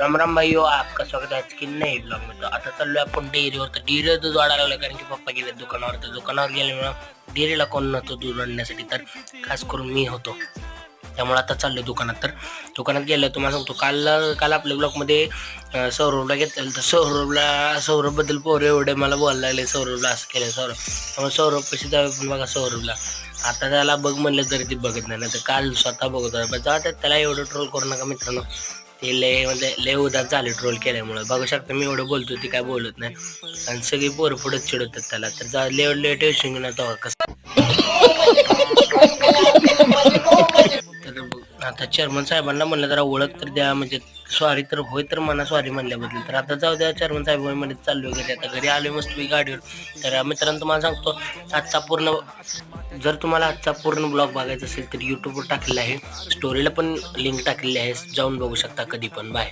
राम राम भाईयो, आपका स्वागत है आज की नई ब्लॉग में। तो आता चाललोय आपण डेअरीवर. तर डेअरीवर दूध वाढायला लागलं कारण की पप्पा गेले दुकानावर. तर दुकानावर गेल्यामुळे डेअरीला कोण नव्हतं दूध आणण्यासाठी, तर खास करून मी होतो. त्यामुळे आता चाललोय दुकानात. तर दुकानात गेलं तुम्हाला सांगतो, काल काल आपल्या ब्लॉगमध्ये सौरभला घेतलेलं. तर सौरभबद्दल पोरं एवढे मला बोलायला लागले, सौरभला असं केलं सौरभ. त्यामुळे सौरभ कशी जावे पण बघा सौरभला. आता त्याला बघ म्हणलं तरी ते बघत नाही. तर काल स्वतः बघत होता. पण जाऊ त्याला एवढं ट्रोल करू नका मित्रांनो. ते लय उदास झाले ट्रोल केल्यामुळे. बघू शकता मी एवढं बोलतो ती काय बोलत नाही, आणि सगळी पोरं पुढे चिडवतात त्याला. तर जा लय टेन्शन घेऊन तो कसं. तर आता चेअरमन साहेबांना म्हणलं जरा ओळख तर द्या, म्हणजे सॉरी तर होय तर म्हणा सॉरी म्हणल्याबद्दल. तर आता जाऊ द्या, चेअरमन साहेबांमध्ये चाललो घरी. आता घरी आलो मस्त मी गाडीवर. तर मित्रांनो तुम्हाला सांगतो, जर तुम्हाला आजचा पूर्ण ब्लॉग बघायचा असेल तर यूट्यूबवर टाकलेला आहे, स्टोरीला पण लिंक टाकलेली आहे, जाऊन बघू शकता कधी पण. बाय.